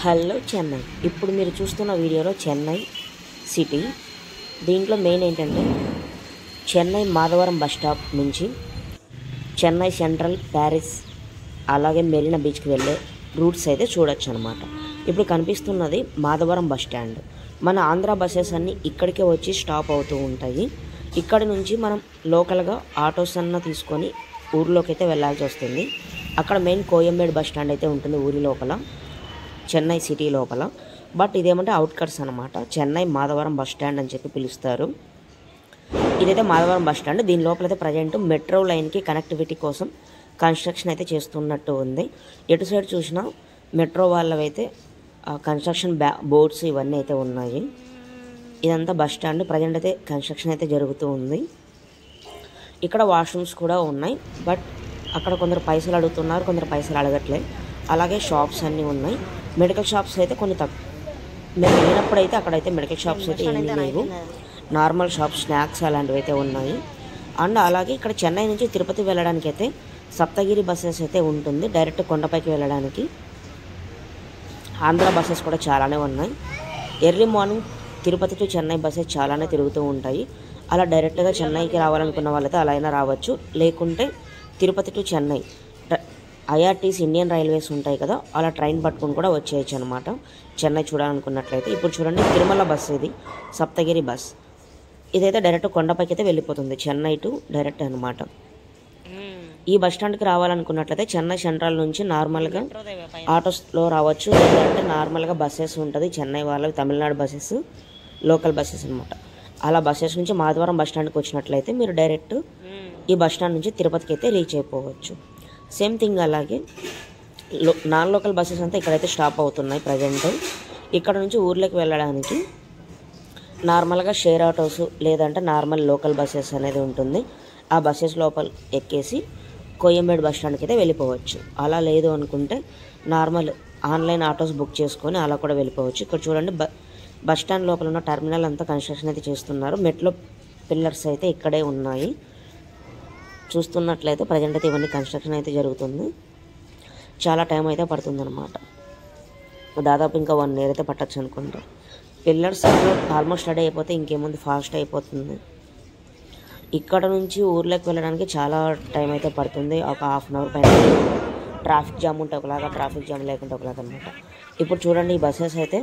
Hello Chennai. ఇప్పుడు మీరు చూస్తున్న వీడియోలో చెన్నై సిటీ. దీంట్లో మెయిన్ ఏంటంటే చెన్నై మాధవరం బస్ స్టాప్ నుంచి చెన్నై సెంట్రల్, ప్యారిస్, అలాగే మెరీనా బీచ్కి వెళ్ళే రూట్స్ అయితే చూడొచ్చు అనమాట. ఇప్పుడు కనిపిస్తున్నది మాధవరం బస్ స్టాండ్. మన ఆంధ్ర బస్సెస్ అన్నీ ఇక్కడికే వచ్చి స్టాప్ అవుతూ ఉంటాయి. ఇక్కడి నుంచి మనం లోకల్గా ఆటోస్ అన్న తీసుకొని ఊరిలోకి అయితే వెళ్ళాల్సి వస్తుంది. అక్కడ మెయిన్ కోయంబేడు బస్ స్టాండ్ అయితే ఉంటుంది ఊరి లోపల, చెన్నై సిటీ లోపల. బట్ ఇదేమంటే అవుట్కట్స్ అనమాట. చెన్నై మాధవరం బస్ స్టాండ్ అని చెప్పి పిలుస్తారు. ఇదైతే మాధవరం బస్ స్టాండ్. దీని లోపల అయితే ప్రజెంట్ మెట్రో లైన్కి కనెక్టివిటీ కోసం కన్స్ట్రక్షన్ అయితే చేస్తున్నట్టు ఉంది. ఎటు సైడ్ చూసినా మెట్రో వాళ్ళవైతే కన్స్ట్రక్షన్ బోర్డ్స్ ఇవన్నీ అయితే ఉన్నాయి. ఇదంతా బస్ స్టాండ్. ప్రజెంట్ అయితే కన్స్ట్రక్షన్ అయితే జరుగుతూ ఉంది. ఇక్కడ వాష్రూమ్స్ కూడా ఉన్నాయి. బట్ అక్కడ కొందరు పైసలు అడుగుతున్నారు, కొందరు పైసలు అడగట్లేదు. అలాగే షాప్స్ అన్నీ ఉన్నాయి. మెడికల్ షాప్స్ అయితే కొన్ని మేము వెళ్ళినప్పుడు అయితే అక్కడైతే మెడికల్ షాప్స్ అయితే ఏమీ లేవు. నార్మల్ షాప్స్, స్నాక్స్ అలాంటివి అయితే ఉన్నాయి. అండ్ అలాగే ఇక్కడ చెన్నై నుంచి తిరుపతి వెళ్ళడానికి అయితే సప్తగిరి బస్సెస్ అయితే ఉంటుంది, డైరెక్ట్ కొండపైకి వెళ్ళడానికి. ఆంధ్ర బస్సెస్ కూడా చాలానే ఉన్నాయి. Early morning Tirupati to Chennai buses చాలానే తిరుగుతూ ఉంటాయి. అలా డైరెక్ట్గా చెన్నైకి రావాలనుకున్న వాళ్ళైతే అలా అయినా రావచ్చు. లేకుంటే Tirupati to Chennai IRTC Indian railways ఉంటాయి కదా, అలా ట్రైన్ పట్టుకుని కూడా వచ్చేయచ్చు అనమాట చెన్నై చూడాలనుకున్నట్లయితే. ఇప్పుడు చూడండి, తిరుమల బస్, ఇది సప్తగిరి బస్. ఇదైతే డైరెక్ట్ కొండపైకి అయితే వెళ్ళిపోతుంది, చెన్నై టు డైరెక్ట్ అనమాట. ఈ బస్ స్టాండ్కి రావాలనుకున్నట్లయితే చెన్నై సెంట్రల్ నుంచి నార్మల్గా ఆటోస్లో రావచ్చు. లేదంటే నార్మల్గా బస్సెస్ ఉంటుంది చెన్నై వాళ్ళవి, తమిళనాడు బస్సెస్, లోకల్ బస్సెస్ అనమాట. అలా బస్సెస్ నుంచి మాధవరం బస్ స్టాండ్కి వచ్చినట్లయితే మీరు డైరెక్ట్ ఈ బస్ స్టాండ్ నుంచి తిరుపతికి అయితే రీచ్ అయిపోవచ్చు. సేమ్ థింగ్ అలాగే నాన్ లోకల్ బస్సెస్ అంతా ఇక్కడైతే స్టాప్ అవుతున్నాయి ప్రజెంట్. ఇక్కడ నుంచి ఊర్లోకి వెళ్ళడానికి నార్మల్గా షేర్ ఆటోస్ లేదంటే నార్మల్ లోకల్ బస్సెస్ అనేది ఉంటుంది. ఆ బస్సెస్ లోపల ఎక్కేసి కోయంబేడు బస్ స్టాండ్కి అయితే వెళ్ళిపోవచ్చు. అలా లేదు అనుకుంటే నార్మల్ ఆన్లైన్ ఆటోస్ బుక్ చేసుకొని అలా కూడా వెళ్ళిపోవచ్చు. ఇక్కడ చూడండి, బస్ స్టాండ్ లోపల ఉన్న టర్మినల్ అంతా కన్స్ట్రక్షన్ అయితే చేస్తున్నారు. మెట్రో పిల్లర్స్ అయితే ఇక్కడే ఉన్నాయి. చూస్తున్నట్లయితే ప్రజెంట్ అయితే ఇవన్నీ కన్స్ట్రక్షన్ అయితే జరుగుతుంది. చాలా టైం అయితే పడుతుందన్నమాట. దాదాపు ఇంకా 1 year అయితే పట్టచ్చు అనుకుంటా. పిల్లర్స్ ఆల్మోస్ట్ రెడీ అయిపోతే ఇంకేముంది, ఫాస్ట్ అయిపోతుంది. ఇక్కడ నుంచి ఊర్లోకి వెళ్ళడానికి చాలా టైం అయితే పడుతుంది, ఒక 1/2 hour పైన. ట్రాఫిక్ జామ్ ఉంటే ఒకలాగా, ట్రాఫిక్ జామ్ లేకుంటే ఒకలాగా అనమాట. ఇప్పుడు చూడండి, ఈ బస్సెస్ అయితే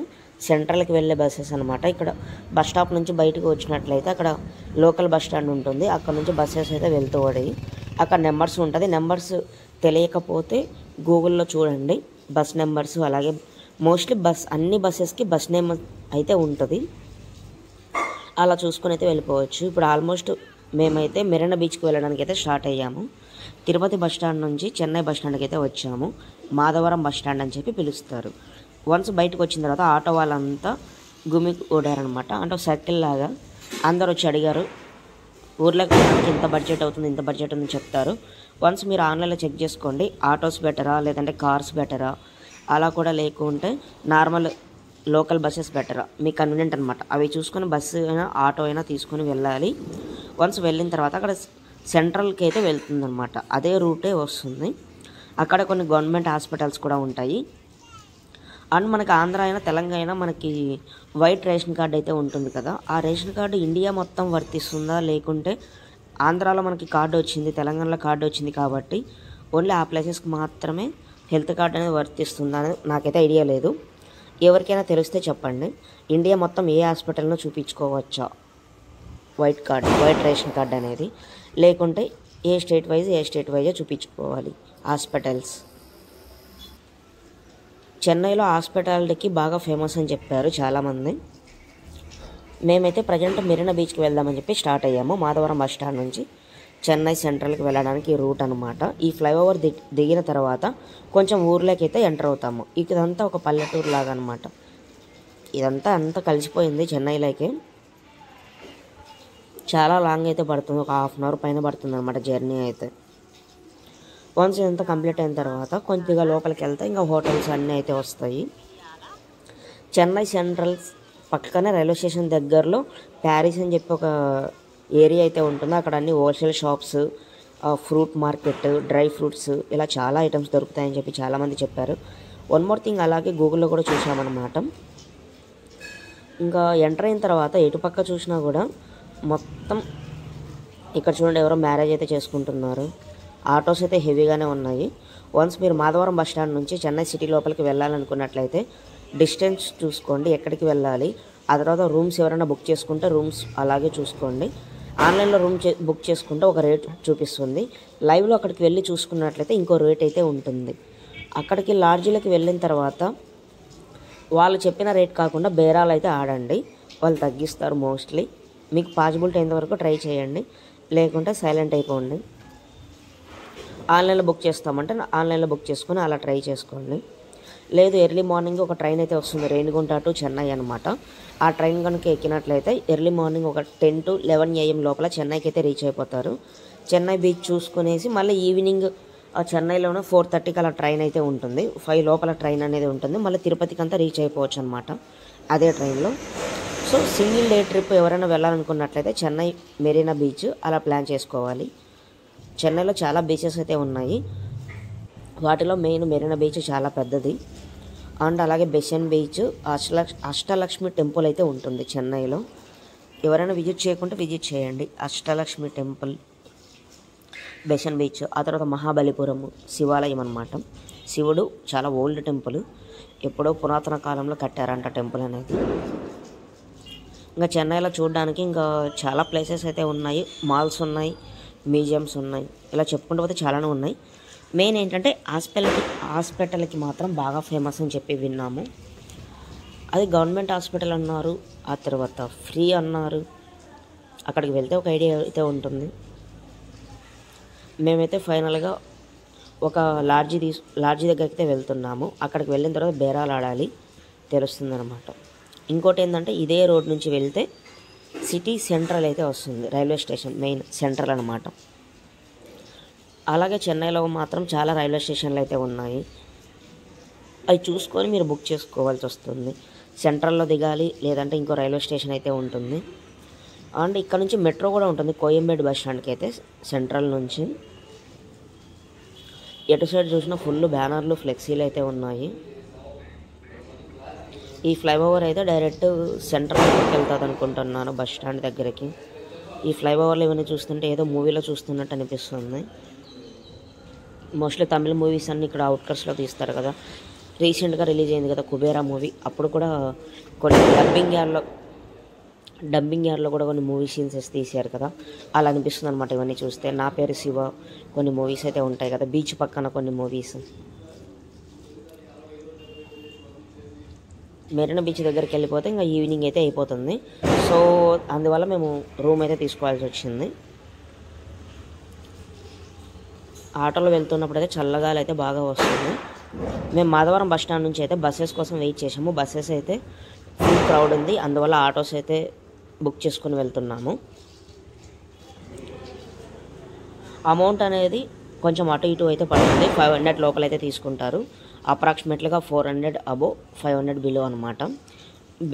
సెంట్రల్కి వెళ్ళే బస్సెస్ అనమాట. ఇక్కడ బస్ స్టాప్ నుంచి బయటకు వచ్చినట్లయితే అక్కడ లోకల్ బస్ స్టాండ్ ఉంటుంది. అక్కడ నుంచి బస్సెస్ అయితే వెళ్తూ పడి అక్కడ నెంబర్స్ ఉంటుంది. నెంబర్స్ తెలియకపోతే గూగుల్లో చూడండి బస్ నెంబర్స్. అలాగే మోస్ట్లీ అన్ని బస్సెస్కి బస్ నేమ్ అయితే ఉంటుంది. అలా చూసుకొని అయితే వెళ్ళిపోవచ్చు. ఇప్పుడు ఆల్మోస్ట్ మేమైతే మెరీనా బీచ్కి వెళ్ళడానికి అయితే స్టార్ట్ అయ్యాము. తిరుపతి బస్ స్టాండ్ నుంచి చెన్నై బస్ స్టాండ్కి అయితే వచ్చాము. మాధవరం బస్ స్టాండ్ అని చెప్పి పిలుస్తారు. వన్స్ బయటకు వచ్చిన తర్వాత ఆటో వాళ్ళంతా గుమికూడారనమాట. అంటే సర్కిల్ లాగా అందరు వచ్చి అడిగారు, ఊర్లోకి వెళ్ళడానికి ఇంత బడ్జెట్ అవుతుంది, ఇంత బడ్జెట్ ఉందని చెప్తారు. వన్స్ మీరు ఆన్లైన్లో చెక్ చేసుకోండి, ఆటోస్ బెటరా లేదంటే కార్స్ బెటరా, అలా కూడా లేకుంటే నార్మల్ లోకల్ బస్సెస్ బెటరా, మీకు కన్వీనియంట్ అనమాట. అవి చూసుకొని బస్సు అయినా ఆటో అయినా తీసుకొని వెళ్ళాలి. వన్స్ వెళ్ళిన తర్వాత అక్కడ సెంట్రల్కి అయితే వెళ్తుందనమాట. అదే రూటే వస్తుంది. అక్కడ కొన్ని గవర్నమెంట్ హాస్పిటల్స్ కూడా ఉంటాయి. అండ్ మనకి ఆంధ్ర అయినా తెలంగాణ అయినా మనకి వైట్ రేషన్ కార్డు అయితే ఉంటుంది కదా, ఆ రేషన్ కార్డు ఇండియా మొత్తం వర్తిస్తుందా, లేకుంటే ఆంధ్రాలో మనకి కార్డు వచ్చింది, తెలంగాణలో కార్డు వచ్చింది కాబట్టి ఓన్లీ ఆ ప్లేసెస్కి మాత్రమే హెల్త్ కార్డు అనేది వర్తిస్తుందా అనేది నాకైతే ఐడియా లేదు. ఎవరికైనా తెలిస్తే చెప్పండి. ఇండియా మొత్తం ఏ హాస్పిటల్నో చూపించుకోవచ్చా వైట్ రేషన్ కార్డు అనేది, లేకుంటే ఏ స్టేట్ వైజే చూపించుకోవాలి హాస్పిటల్స్. చెన్నైలో హాస్పిటాలిటీకి బాగా ఫేమస్ అని చెప్పారు చాలామంది. మేమైతే ప్రజెంట్ మెరీనా బీచ్కి వెళ్దామని చెప్పి స్టార్ట్ అయ్యాము. మాధవరం బస్ స్టాండ్ నుంచి చెన్నై సెంట్రల్కి వెళ్ళడానికి రూట్ అనమాట. ఈ ఫ్లైఓవర్ దిగిన తర్వాత కొంచెం ఊర్లోకి అయితే ఎంటర్ అవుతాము. ఇదంతా ఒక పల్లెటూరు లాగా అనమాట. ఇదంతా అంతా కలిసిపోయింది చెన్నైలోకి. చాలా లాంగ్ అయితే పడుతుంది, ఒక 1/2 hour పైన పడుతుంది అనమాట జర్నీ అయితే. వన్స్ ఇదంతా కంప్లీట్ అయిన తర్వాత కొద్దిగా లోపలికి వెళ్తే ఇంకా హోటల్స్ అన్నీ అయితే వస్తాయి. చెన్నై సెంట్రల్ పక్కనే రైల్వే స్టేషన్ దగ్గరలో ప్యారిస్ అని చెప్పి ఒక ఏరియా అయితే ఉంటుంది. అక్కడ అన్ని wholesale shops, fruit market, dry fruits, ఇలా చాలా ఐటమ్స్ దొరుకుతాయని చెప్పి చాలామంది చెప్పారు. వన్ మోర్ థింగ్ అలాగే గూగుల్లో కూడా చూసామన్నమాట. ఇంకా ఎంటర్ అయిన తర్వాత ఎటుపక్క చూసినా కూడా మొత్తం ఇక్కడ చూడండి ఎవరో మ్యారేజ్ అయితే చేసుకుంటున్నారు. ఆటోస్ అయితే హెవీగానే ఉన్నాయి. వన్స్ మీరు మాధవరం బస్ స్టాండ్ నుంచి చెన్నై సిటీ లోపలికి వెళ్ళాలనుకున్నట్లయితే డిస్టెన్స్ చూసుకోండి, ఎక్కడికి వెళ్ళాలి. ఆ తర్వాత రూమ్స్ ఎవరైనా బుక్ చేసుకుంటే రూమ్స్ అలాగే చూసుకోండి. ఆన్లైన్లో రూమ్ బుక్ చేసుకుంటే ఒక రేట్ చూపిస్తుంది, లైవ్లో అక్కడికి వెళ్ళి చూసుకున్నట్లయితే ఇంకో రేట్ అయితే ఉంటుంది. అక్కడికి లాడ్జీలకి వెళ్ళిన తర్వాత వాళ్ళు చెప్పిన రేట్ కాకుండా బేరాలు అయితే ఆడండి, వాళ్ళు తగ్గిస్తారు మోస్ట్లీ. మీకు పాసిబిలిటీ అయినంతవరకు ట్రై చేయండి, లేకుంటే సైలెంట్ అయిపోండి. ఆన్లైన్లో బుక్ చేస్తామంటే ఆన్లైన్లో బుక్ చేసుకుని అలా ట్రై చేసుకోండి. లేదు ఎర్లీ మార్నింగ్ ఒక ట్రైన్ అయితే వస్తుంది రేణిగుంట టు చెన్నై అనమాట. ఆ ట్రైన్ కనుక ఎక్కినట్లయితే ఎర్లీ మార్నింగ్ ఒక 10 to 11 AM లోపల చెన్నైకి అయితే రీచ్ అయిపోతారు. చెన్నై బీచ్ చూసుకునేసి మళ్ళీ ఈవినింగ్ చెన్నైలోనే 4:30కి అలా ట్రైన్ అయితే ఉంటుంది. 5 లోపల ట్రైన్ అనేది ఉంటుంది. మళ్ళీ తిరుపతికి అంతా రీచ్ అయిపోవచ్చు అనమాట అదే ట్రైన్లో. సో సింగిల్ డే ట్రిప్ ఎవరైనా వెళ్ళాలనుకున్నట్లయితే చెన్నై మెరీనా బీచ్ అలా ప్లాన్ చేసుకోవాలి. చెన్నైలో చాలా బీచెస్ అయితే ఉన్నాయి, వాటిలో మెయిన్ మెరీనా బీచ్ చాలా పెద్దది. అండ్ అలాగే బెసన్ బీచ్, అష్టలక్ష్మి టెంపుల్ అయితే ఉంటుంది చెన్నైలో. ఎవరైనా విజిట్ చేయకుంటే విజిట్ చేయండి. అష్టలక్ష్మి టెంపుల్, బెసన్ బీచ్, ఆ తర్వాత మహాబలిపురం శివాలయం అనమాట. శివుడు చాలా ఓల్డ్ టెంపుల్, ఎప్పుడో పురాతన కాలంలో కట్టారంట టెంపుల్ అనేది. ఇంకా చెన్నైలో చూడడానికి ఇంకా చాలా ప్లేసెస్ అయితే ఉన్నాయి, మాల్స్ ఉన్నాయి, మ్యూజియంస్ ఉన్నాయి, ఇలా చెప్పుకుంటూ పోతే చాలానే ఉన్నాయి. మెయిన్ ఏంటంటే హాస్పిటల్కి మాత్రం బాగా ఫేమస్ అని చెప్పి విన్నాము. అది గవర్నమెంట్ హాస్పిటల్ అన్నారు, ఆ తర్వాత ఫ్రీ అన్నారు. అక్కడికి వెళ్తే ఒక ఐడియా అయితే ఉంటుంది. మేమైతే ఫైనల్గా ఒక లాడ్జీ దగ్గరికి అయితే వెళ్తున్నాము. అక్కడికి వెళ్ళిన తర్వాత బేరాలు ఆడాలి, తెలుస్తుంది అనమాట. ఇంకోటి ఏంటంటే ఇదే రోడ్ నుంచి వెళ్తే సిటీ సెంట్రల్ అయితే వస్తుంది, రైల్వే స్టేషన్ మెయిన్ సెంట్రల్ అనమాట. అలాగే చెన్నైలో మాత్రం చాలా రైల్వే స్టేషన్లు అయితే ఉన్నాయి, అవి చూసుకొని మీరు బుక్ చేసుకోవాల్సి వస్తుంది. సెంట్రల్లో దిగాలి, లేదంటే ఇంకో రైల్వే స్టేషన్ అయితే ఉంటుంది. అండ్ ఇక్కడ నుంచి మెట్రో కూడా ఉంటుంది కోయంబేడు బస్ స్టాండ్కి అయితే సెంట్రల్ నుంచి. ఎటు సైడ్ చూసినా ఫుల్ బ్యానర్లు ఫ్లెక్సీలు అయితే ఉన్నాయి. ఈ ఫ్లైఓవర్ అయితే డైరెక్ట్ సెంట్రల్కి వెళ్తుంది అనుకుంటున్నాను, బస్ స్టాండ్ దగ్గరికి. ఈ ఫ్లైఓవర్లు ఇవన్నీ చూస్తుంటే ఏదో మూవీలో చూస్తున్నట్టు అనిపిస్తుంది. మోస్ట్లీ తమిళ మూవీస్ అన్నీ ఇక్కడ అవుట్కట్స్లో తీస్తారు కదా. రీసెంట్గా రిలీజ్ అయింది కదా కుబేరా మూవీ, అప్పుడు కూడా కొన్ని డబ్బింగ్ యార్డ్లో కూడా కొన్ని మూవీ సీన్స్ తీశారు కదా, అలా అనిపిస్తుంది అనమాట ఇవన్నీ చూస్తే. నా పేరు శివ, కొన్ని మూవీస్ అయితే ఉంటాయి కదా బీచ్ పక్కన కొన్ని మూవీస్. మెరీనా బీచ్ దగ్గరికి వెళ్ళిపోతే ఇంకా ఈవినింగ్ అయితే అయిపోతుంది. సో అందువల్ల మేము రూమ్ అయితే తీసుకోవాల్సి వచ్చింది. ఆటోలో వెళ్తున్నప్పుడు అయితే చల్లగాలి అయితే బాగా వస్తుంది. మేము మాధవరం బస్ స్టాండ్ నుంచి అయితే బస్సెస్ కోసం వెయిట్ చేసాము. బస్సెస్ అయితే ఫుల్ క్రౌడ్ ఉంది, అందువల్ల ఆటోస్ అయితే బుక్ చేసుకుని వెళ్తున్నాము. అమౌంట్ అనేది కొంచెం అటు ఇటు అయితే పడుతుంది, 500 లోపలైతే తీసుకుంటారు. అప్రాక్సిమేట్లీగా 400 అబోవ్ 500 బిలో అనమాట.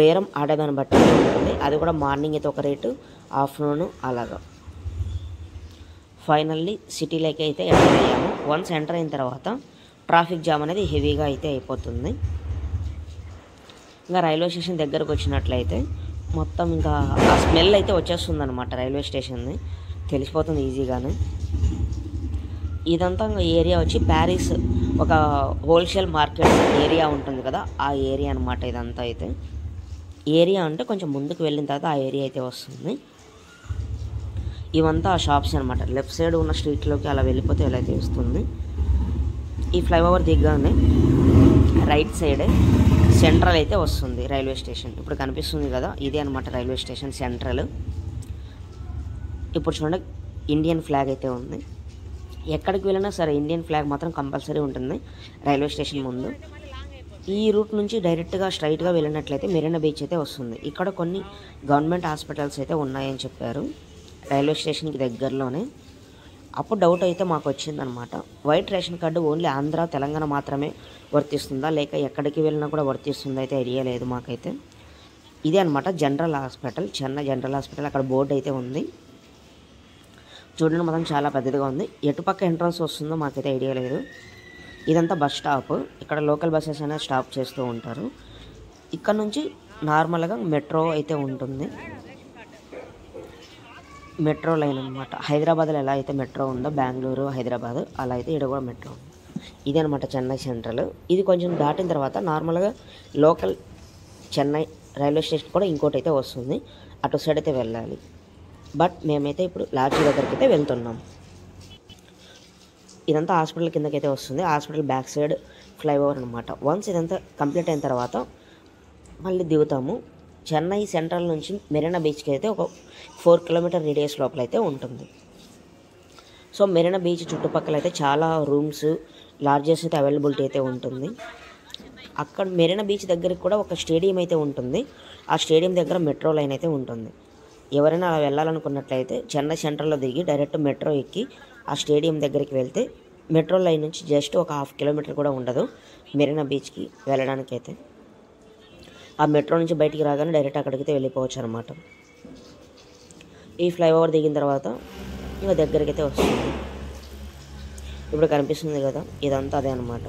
బేరం ఆడేదాన్ని బట్టి ఉంటుంది, అది కూడా మార్నింగ్ అయితే ఒక రేటు, ఆఫ్టర్నూన్ అలాగా. ఫైనల్లీ సిటీలోకి అయితే ఎంటర్ అయ్యాము. వన్స్ ఎంటర్ అయిన తర్వాత ట్రాఫిక్ జామ్ అనేది హెవీగా అయితే అయిపోతుంది. ఇంకా రైల్వే స్టేషన్ దగ్గరకు వచ్చినట్లయితే మొత్తం ఇంకా ఆ స్మెల్ అయితే వచ్చేస్తుంది అనమాట. రైల్వే స్టేషన్ని తెలిసిపోతుంది ఈజీగానే. ఇదంతా ఏరియా వచ్చి ప్యారిస్ ఒక హోల్సేల్ మార్కెట్ ఏరియా ఉంటుంది కదా, ఆ ఏరియా అనమాట ఇదంతా. అయితే ఏరియా అంటే కొంచెం ముందుకు వెళ్ళిన తర్వాత ఆ ఏరియా అయితే వస్తుంది. ఇవంతా ఆ షాప్స్ అనమాట. లెఫ్ట్ సైడ్ ఉన్న స్ట్రీట్లోకి అలా వెళ్ళిపోతే ఎలా అయితే వస్తుంది. ఈ ఫ్లైఓవర్ దిగ్గానే రైట్ సైడే సెంట్రల్ అయితే వస్తుంది రైల్వే స్టేషన్. ఇప్పుడు కనిపిస్తుంది కదా, ఇదే అనమాట రైల్వే స్టేషన్ సెంట్రల్. ఇప్పుడు చూడండి ఇండియన్ ఫ్లాగ్ అయితే ఉంది. ఎక్కడికి వెళ్ళినా సరే ఇండియన్ ఫ్లాగ్ మాత్రం కంపల్సరీ ఉంటుంది రైల్వే స్టేషన్ ముందు. ఈ రూట్ నుంచి డైరెక్ట్గా స్ట్రైట్గా వెళ్ళినట్లయితే మెరీనా బీచ్ అయితే వస్తుంది. ఇక్కడ కొన్ని గవర్నమెంట్ హాస్పిటల్స్ అయితే ఉన్నాయని చెప్పారు రైల్వే స్టేషన్కి దగ్గరలోనే. అప్పుడు డౌట్ అయితే మాకు వచ్చిందనమాట, white ration card only Andhra Telangana మాత్రమే వర్తిస్తుందా, లేక ఎక్కడికి వెళ్ళినా కూడా వర్తిస్తుందా అయితే ఐడియా లేదు మాకైతే. ఇదే అనమాట general hospital, Chennai general hospital. అక్కడ బోర్డు అయితే ఉంది చూడండి, మొత్తం చాలా పెద్దదిగా ఉంది. ఎటుపక్క ఎంట్రన్స్ వస్తుందో మాకైతే ఐడియా లేదు. ఇదంతా బస్ స్టాప్. ఇక్కడ లోకల్ బస్సెస్ అనేది స్టాప్ చేస్తూ ఉంటారు. ఇక్కడ నుంచి నార్మల్గా మెట్రో అయితే ఉంటుంది. మెట్రో లైన్ అనమాట. హైదరాబాద్లో ఎలా అయితే మెట్రో ఉందో బెంగళూరు, హైదరాబాద్, అలా అయితే ఇక్కడ కూడా మెట్రో ఉంది. ఇది అనమాట చెన్నై సెంట్రల్. ఇది కొంచెం దాటిన తర్వాత నార్మల్గా లోకల్ చెన్నై రైల్వే స్టేషన్ కూడా ఇంకోటి అయితే వస్తుంది. అటు సైడ్ అయితే వెళ్ళాలి. బట్ మేమైతే ఇప్పుడు లాడ్జి దగ్గరికి అయితే వెళ్తున్నాం. ఇదంతా హాస్పిటల్ కిందకైతే వస్తుంది. హాస్పిటల్ బ్యాక్ సైడ్ ఫ్లైఓవర్ అనమాట. వన్స్ ఇదంతా కంప్లీట్ అయిన తర్వాత మళ్ళీ దిగుతాము. చెన్నై సెంట్రల్ నుంచి మెరీనా బీచ్కి అయితే ఒక 4 కిలోమీటర్ రేడియస్ లోపల అయితే ఉంటుంది. సో మెరీనా బీచ్ చుట్టుపక్కల అయితే చాలా రూమ్స్, లాడ్జెస్ అయితే అవైలబిలిటీ అయితే ఉంటుంది. అక్కడ మెరీనా బీచ్ దగ్గరికి కూడా ఒక స్టేడియం అయితే ఉంటుంది. ఆ స్టేడియం దగ్గర మెట్రో లైన్ అయితే ఉంటుంది. ఎవరైనా అలా వెళ్ళాలనుకున్నట్లయితే చెన్నై సెంట్రల్లో దిగి డైరెక్ట్ మెట్రో ఎక్కి ఆ స్టేడియం దగ్గరికి వెళ్తే మెట్రో లైన్ నుంచి జస్ట్ ఒక 1/2 కిలోమీటర్ కూడా ఉండదు మెరీనా బీచ్కి వెళ్ళడానికైతే. ఆ మెట్రో నుంచి బయటికి రాగానే డైరెక్ట్ అక్కడికైతే వెళ్ళిపోవచ్చు అనమాట. ఈ ఫ్లైఓవర్ దిగిన తర్వాత ఇంకా దగ్గరికి అయితే వస్తుంది. ఇప్పుడు కనిపిస్తుంది కదా, ఇదంతా అదే అనమాట.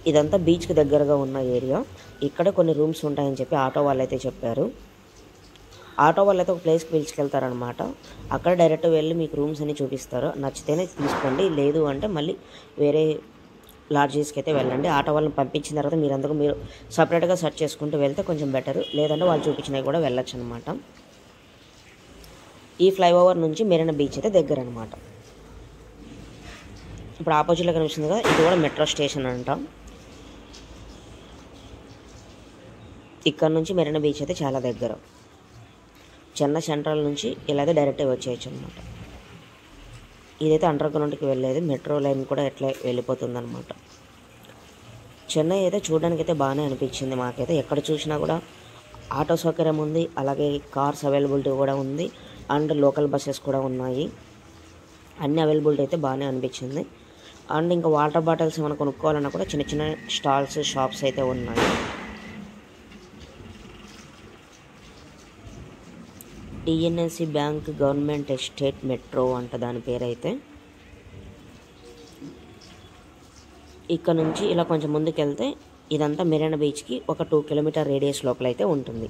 ఇదంతా బీచ్కి దగ్గరగా ఉన్న ఏరియా. ఇక్కడ కొన్ని రూమ్స్ ఉంటాయని చెప్పి ఆటో వాళ్ళు అయితే చెప్పారు. ఆటో వాళ్ళు అయితే ఒక ప్లేస్కి పిలుచుకెళ్తారనమాట. అక్కడ డైరెక్ట్ వెళ్ళి మీకు రూమ్స్ అన్ని చూపిస్తారు. నచ్చితేనే తీసుకోండి, లేదు అంటే మళ్ళీ వేరే లాడ్జెస్కి అయితే వెళ్ళండి. ఆటో వాళ్ళని పంపించిన తర్వాత మీరు సపరేట్గా సెర్చ్ చేసుకుంటూ వెళ్తే కొంచెం బెటర్. లేదంటే వాళ్ళు చూపించినవి కూడా వెళ్ళొచ్చు అనమాట. ఈ ఫ్లైఓవర్ నుంచి మెరీనా బీచ్ అయితే దగ్గర అనమాట. ఇప్పుడు ఆపోజిట్లో కనిపిస్తుంది కదా, ఇది కూడా మెట్రో స్టేషన్ అంటాం. ఇక్కడ నుంచి మెరీనా బీచ్ అయితే చాలా దగ్గర. చెన్నై సెంట్రల్ నుంచి ఇలా అయితే డైరెక్ట్గా వచ్చేయచ్చు అనమాట. ఇదైతే అండర్ గ్రౌండ్కి వెళ్ళేది. మెట్రో లైన్ కూడా ఎట్లా వెళ్ళిపోతుంది అనమాట. చెన్నై అయితే చూడడానికి అయితే బాగానే అనిపించింది మాకైతే. ఎక్కడ చూసినా కూడా ఆటో సౌకర్యం ఉంది, అలాగే కార్స్ అవైలబిలిటీ కూడా ఉంది, అండ్ లోకల్ బస్సెస్ కూడా ఉన్నాయి. అన్ని అవైలబిలిటీ అయితే బాగానే అనిపించింది. అండ్ ఇంకా వాటర్ బాటిల్స్ ఏమైనా కొనుక్కోవాలన్నా కూడా చిన్న చిన్న స్టాల్స్, షాప్స్ అయితే ఉన్నాయి. టీఎన్ఎస్సి బ్యాంక్ గవర్నమెంట్ ఎస్టేట్ మెట్రో అంట దాని పేరైతే. ఇక్కడ నుంచి ఇలా కొంచెం ముందుకు వెళ్తే ఇదంతా మెరీనా బీచ్కి ఒక 2 కిలోమీటర్ రేడియస్ లోపల అయితే ఉంటుంది.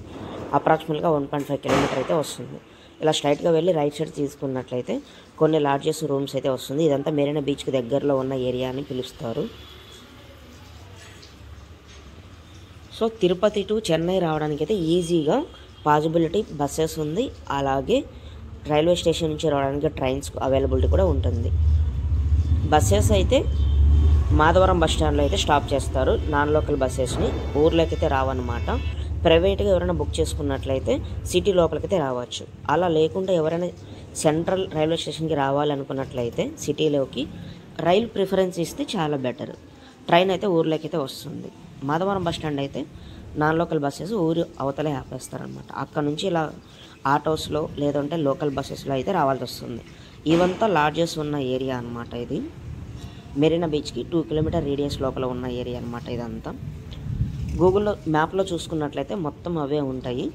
అప్రాక్సిమేట్గా 1.5 కిలోమీటర్ అయితే వస్తుంది. ఇలా స్ట్రైట్గా వెళ్ళి రైట్ సైడ్ తీసుకున్నట్లయితే కొన్ని లాడ్జెస్, రూమ్స్ అయితే వస్తుంది. ఇదంతా మెరీనా బీచ్కి దగ్గరలో ఉన్న ఏరియా అని పిలుస్తారు. సో తిరుపతి టు చెన్నై రావడానికి అయితే ఈజీగా పాసిబిలిటీ బస్సెస్ ఉంది. అలాగే రైల్వే స్టేషన్ నుంచి రావడానికి ట్రైన్స్ అవైలబిలిటీ కూడా ఉంటుంది. బస్సెస్ అయితే మాధవరం బస్ స్టాండ్లో అయితే స్టాప్ చేస్తారు. నాన్ లోకల్ బస్సెస్ని ఊర్లోకి అయితే రావన్నమాట. ప్రైవేట్గా ఎవరైనా బుక్ చేసుకున్నట్లయితే సిటీ లోపలికైతే రావచ్చు. అలా లేకుండా ఎవరైనా సెంట్రల్ రైల్వే స్టేషన్కి రావాలనుకున్నట్లయితే సిటీలోకి రైలు ప్రిఫరెన్స్ ఇస్తే చాలా బెటర్. ట్రైన్ అయితే ఊర్లోకి అయితే వస్తుంది. మాధవరం బస్ స్టాండ్ అయితే నాన్ లోకల్ బస్సెస్ ఊరు అవతలే ఆపేస్తారనమాట. అక్కడ నుంచి ఇలా ఆటోస్లో లేదంటే లోకల్ బస్సెస్లో అయితే రావాల్సి వస్తుంది. ఇవంతా లాడ్జెస్ ఉన్న ఏరియా అనమాట. ఇది మెరీనా బీచ్కి 2 కిలోమీటర్ రేడియస్ లోపల ఉన్న ఏరియా అనమాట. ఇదంతా గూగుల్లో మ్యాప్లో చూసుకున్నట్లయితే మొత్తం అవే ఉంటాయి.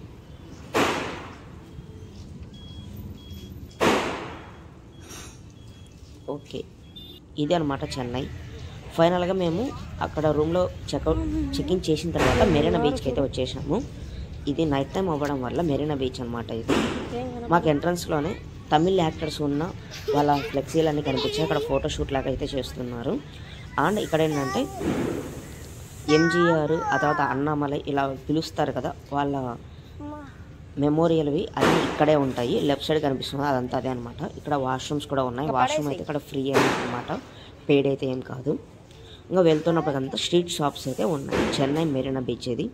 ఓకే, ఇది అనమాట చెన్నై. ఫైనల్గా మేము అక్కడ రూమ్లో చెక్ఇన్ చేసిన తర్వాత మెరీనా బీచ్కి అయితే వచ్చేసాము. ఇది నైట్ టైం అవ్వడం వల్ల మెరీనా బీచ్ అనమాట. ఇది మాకు ఎంట్రన్స్లోనే తమిళ్ యాక్టర్స్ ఉన్న వాళ్ళ ఫ్లెక్సీలు అన్నీ కనిపించాయి. అక్కడ ఫోటోషూట్ లాగా అయితే చేస్తున్నారు. అండ్ ఇక్కడ ఏంటంటే ఎంజీఆర్, ఆ తర్వాత అన్నామలై ఇలా పిలుస్తారు కదా, వాళ్ళ మెమోరియల్వి అన్నీ ఇక్కడే ఉంటాయి. లెఫ్ట్ సైడ్ కనిపిస్తుంది అదంతా అదే అనమాట. ఇక్కడ వాష్రూమ్స్ కూడా ఉన్నాయి. వాష్రూమ్ అయితే ఇక్కడ ఫ్రీ అనమాట, పెయిడ్ అయితే ఏం కాదు. ఇంకా వెళ్తున్నప్పుడు అంతా స్ట్రీట్ షాప్స్ అయితే ఉన్నాయి. చెన్నై మెరీనా బీచ్ ఇది.